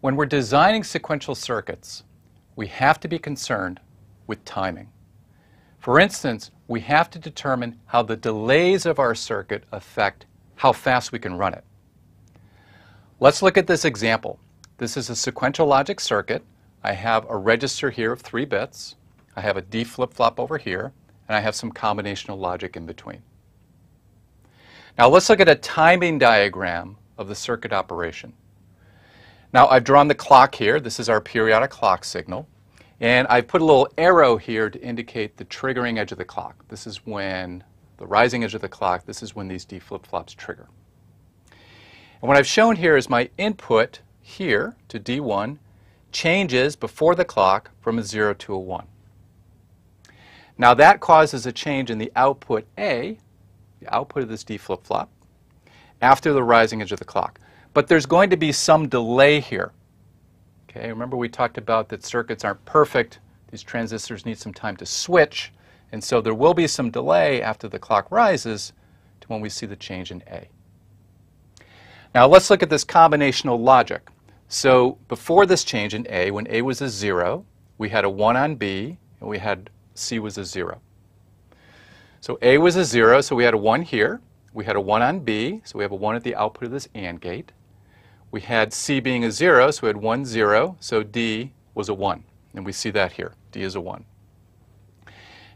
When we're designing sequential circuits, we have to be concerned with timing. For instance, we have to determine how the delays of our circuit affect how fast we can run it. Let's look at this example. This is a sequential logic circuit. I have a register here of 3 bits. I have a D flip-flop over here, and I have some combinational logic in between. Now let's look at a timing diagram of the circuit operation. Now I've drawn the clock here. This is our periodic clock signal. And I've put a little arrow here to indicate the triggering edge of the clock. This is when the rising edge of the clock, this is when these D flip-flops trigger. And what I've shown here is my input here to D1 changes before the clock from a 0 to a 1. Now that causes a change in the output A, the output of this D flip-flop, after the rising edge of the clock. But there's going to be some delay here. Okay, remember we talked about that circuits aren't perfect. These transistors need some time to switch. And so there will be some delay after the clock rises to when we see the change in A. Now let's look at this combinational logic. So before this change in A, when A was a 0, we had a 1 on B, and we had C was a 0. So A was a 0, so we had a 1 here. We had a 1 on B, so we have a 1 at the output of this AND gate. We had C being a 0, so we had 1, 0, so D was a 1. And we see that here. D is a 1.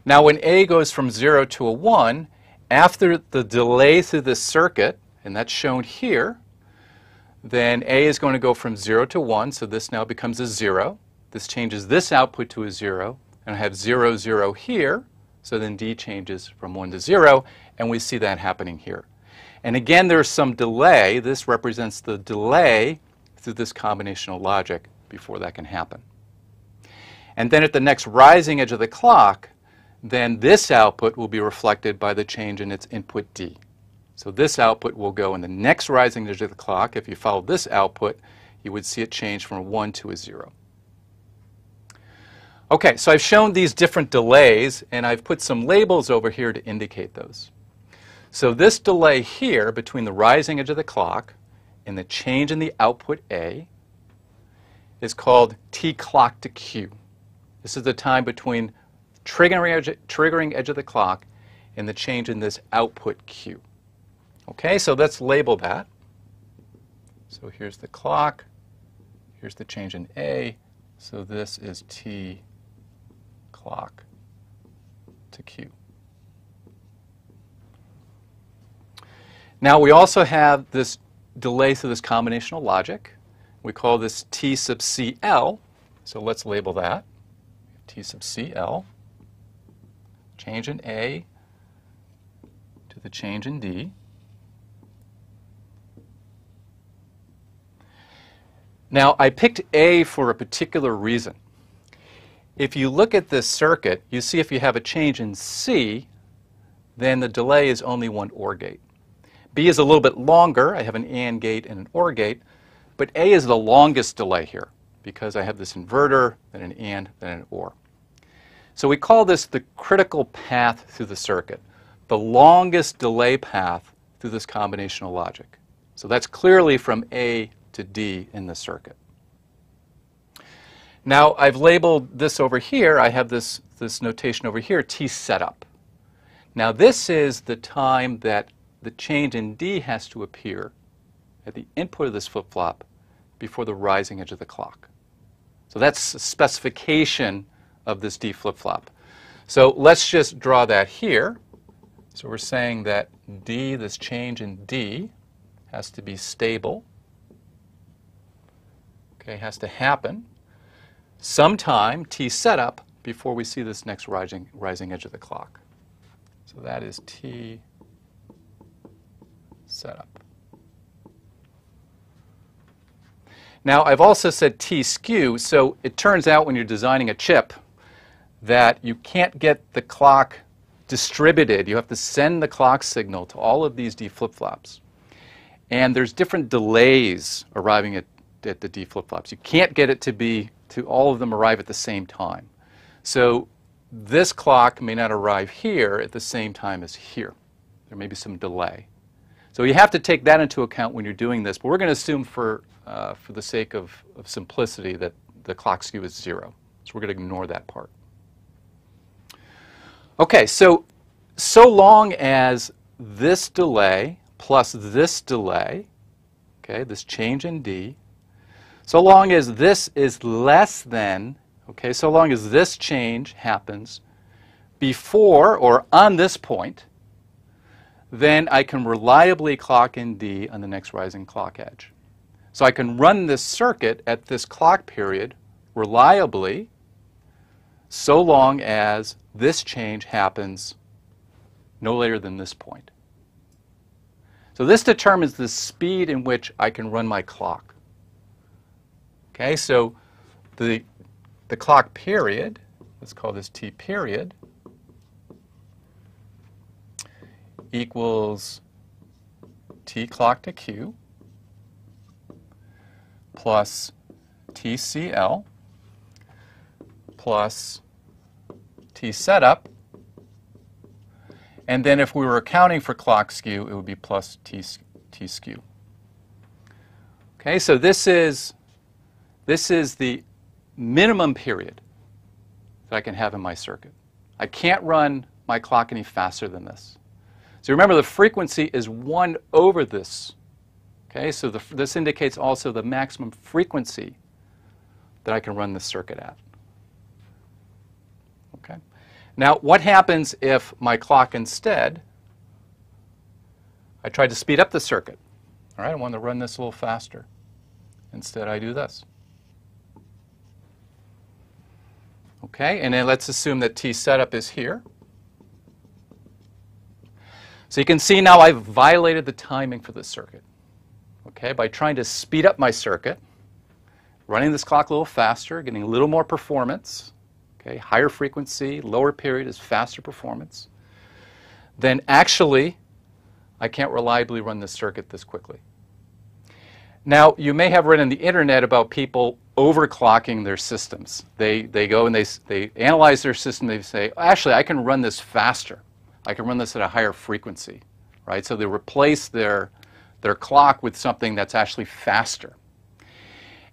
Now when A goes from 0 to a 1, after the delay through this circuit, and that's shown here, then A is going to go from 0 to 1, so this now becomes a 0. This changes this output to a 0, and I have 0, 0 here, so then D changes from 1 to 0, and we see that happening here. And again, there's some delay. This represents the delay through this combinational logic before that can happen. And then at the next rising edge of the clock, then this output will be reflected by the change in its input D. So this output will go in the next rising edge of the clock. If you follow this output, you would see it change from a 1 to a 0. Okay, so I've shown these different delays, and I've put some labels over here to indicate those. So this delay here between the rising edge of the clock and the change in the output A is called T clock to Q. This is the time between triggering edge of the clock and the change in this output Q. Okay, so let's label that. So here's the clock, here's the change in A, so this is T clock to Q. Now we also have this delay through this combinational logic. We call this T sub CL, so let's label that. T sub CL, change in A to the change in D. Now I picked A for a particular reason. If you look at this circuit, you see if you have a change in C, then the delay is only one OR gate. B is a little bit longer. I have an AND gate and an OR gate. But A is the longest delay here because I have this inverter, then an AND, then an OR. So we call this the critical path through the circuit, the longest delay path through this combinational logic. So that's clearly from A to D in the circuit. Now I've labeled this over here. I have this notation over here, T setup. Now this is the time that the change in D has to appear at the input of this flip-flop before the rising edge of the clock. So that's a specification of this D flip-flop. So let's just draw that here. So we're saying that D, this change in D, has to be stable. Okay, has to happen sometime, T setup, before we see this next rising edge of the clock. So that is T setup. Now I've also said T skew, so it turns out when you're designing a chip that you can't get the clock distributed. You have to send the clock signal to all of these D flip-flops. And there's different delays arriving at the D flip-flops. You can't get it to all of them arrive at the same time. So this clock may not arrive here at the same time as here. There may be some delay. So you have to take that into account when you're doing this. But we're going to assume for for the sake of simplicity, that the clock skew is 0. So we're going to ignore that part. Okay, so long as this delay plus this delay, okay, this change in D, so long as this is less than, okay, so long as this change happens before or on this point, then I can reliably clock in D on the next rising clock edge. So I can run this circuit at this clock period reliably so long as this change happens no later than this point. So this determines the speed in which I can run my clock. Okay, so the clock period, let's call this T period, equals T clock to Q plus TCL plus T setup. And then if we were accounting for clock skew, it would be plus T skew. Okay, so this is the minimum period that I can have in my circuit. I can't run my clock any faster than this. So remember, the frequency is 1 over this. Okay, so this indicates also the maximum frequency that I can run this circuit at. Okay. Now, what happens if my clock instead, I tried to speed up the circuit? All right, I want to run this a little faster. Instead, I do this. Okay, and then let's assume that T setup is here. So you can see now I've violated the timing for this circuit. Okay, by trying to speed up my circuit, running this clock a little faster, getting a little more performance, okay, higher frequency, lower period is faster performance, then actually I can't reliably run this circuit this quickly. Now, you may have read on the internet about people overclocking their systems. They go and they analyze their system, they say, actually I can run this faster. I can run this at a higher frequency, right? So they replace their clock with something that's actually faster.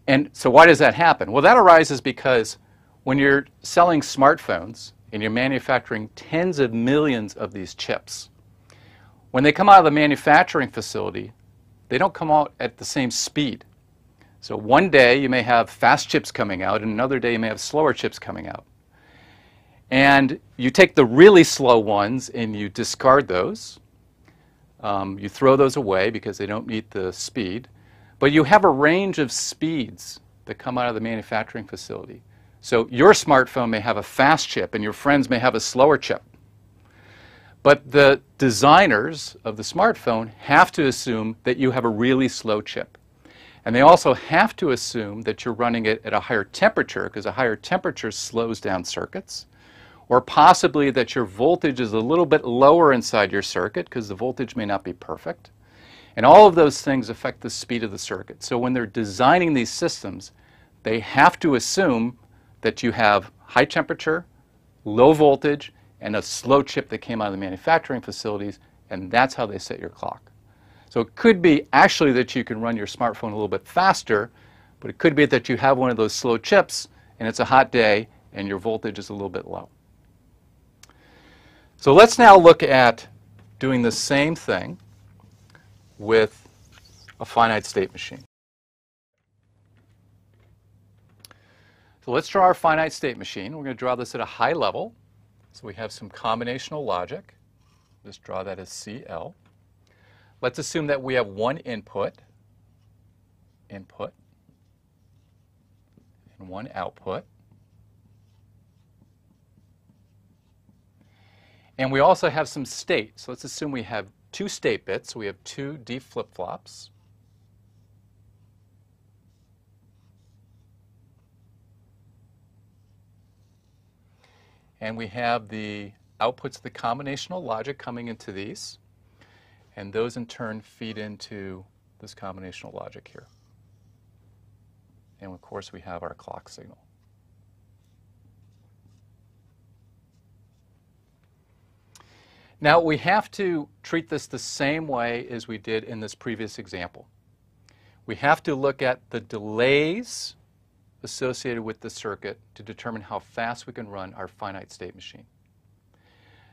And so why does that happen? Well, that arises because when you're selling smartphones and you're manufacturing tens of millions of these chips, when they come out of the manufacturing facility, they don't come out at the same speed. So one day you may have fast chips coming out, and another day you may have slower chips coming out. And you take the really slow ones and you discard those. You throw those away because they don't meet the speed. But you have a range of speeds that come out of the manufacturing facility. So your smartphone may have a fast chip and your friends may have a slower chip. But the designers of the smartphone have to assume that you have a really slow chip. And they also have to assume that you're running it at a higher temperature, because a higher temperature slows down circuits. Or possibly that your voltage is a little bit lower inside your circuit, because the voltage may not be perfect. And all of those things affect the speed of the circuit. So when they're designing these systems, they have to assume that you have high temperature, low voltage, and a slow chip that came out of the manufacturing facilities, and that's how they set your clock. So it could be actually that you can run your smartphone a little bit faster, but it could be that you have one of those slow chips, and it's a hot day, and your voltage is a little bit low. So let's now look at doing the same thing with a finite state machine. So let's draw our finite state machine. We're going to draw this at a high level. So we have some combinational logic. Just draw that as CL. Let's assume that we have one input, and one output. And we also have some state. So let's assume we have two state bits. So we have two D flip-flops. And we have the outputs of the combinational logic coming into these. And those in turn feed into this combinational logic here. And of course we have our clock signal. Now we have to treat this the same way as we did in this previous example. we have to look at the delays associated with the circuit to determine how fast we can run our finite state machine.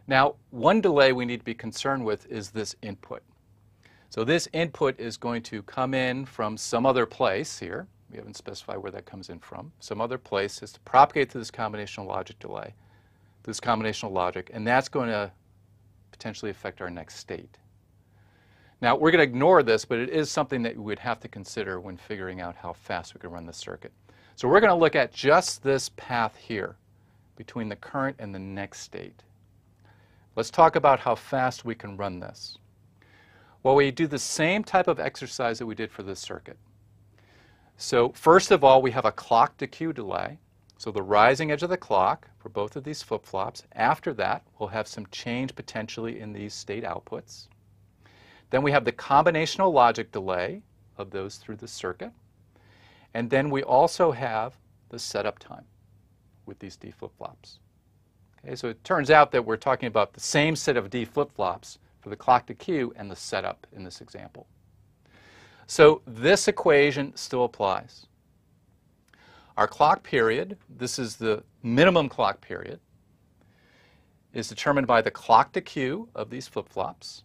Now, one delay we need to be concerned with is this input. So this input is going to come in from some other place here. We haven't specified where that comes in from. Some other place is to propagate through this combinational logic delay, this combinational logic, and that's going to potentially affect our next state. Now, we're going to ignore this, but it is something that we would have to consider when figuring out how fast we can run the circuit. So we're going to look at just this path here between the current and the next state. Let's talk about how fast we can run this. Well, we do the same type of exercise that we did for this circuit. So first of all, we have a clock to Q delay. So the rising edge of the clock for both of these flip-flops. After that, we'll have some change potentially in these state outputs. Then we have the combinational logic delay of those through the circuit. And then we also have the setup time with these D flip-flops. Okay, so it turns out that we're talking about the same set of D flip-flops for the clock to Q and the setup in this example. So this equation still applies. Our clock period, this is the minimum clock period, is determined by the clock to Q of these flip-flops.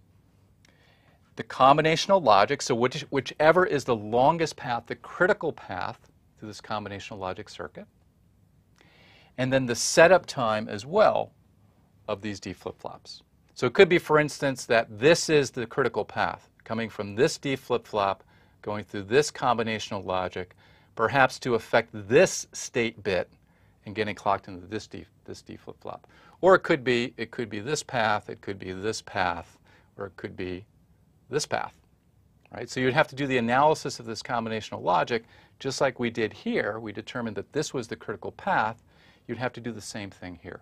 The combinational logic, so whichever is the longest path, the critical path through this combinational logic circuit. And then the setup time as well of these D flip-flops. So it could be, for instance, that this is the critical path, coming from this D flip-flop, going through this combinational logic, perhaps to affect this state bit and getting clocked into this D flip-flop. Or it could be this path, it could be this path, or it could be this path. Right? So you'd have to do the analysis of this combinational logic, just like we did here. We determined that this was the critical path. You'd have to do the same thing here.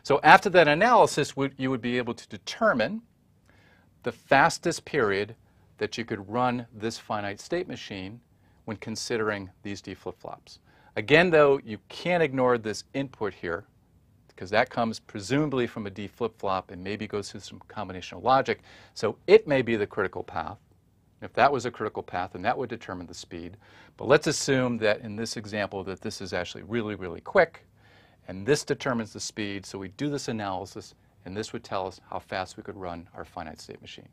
So after that analysis, you would be able to determine the fastest period that you could run this finite state machine when considering these D flip-flops. Again, though, you can't ignore this input here, because that comes presumably from a D flip-flop and maybe goes through some combinational logic. So it may be the critical path. If that was a critical path, then that would determine the speed. But let's assume that in this example that this is actually really, really quick, and this determines the speed. So we do this analysis, and this would tell us how fast we could run our finite state machine.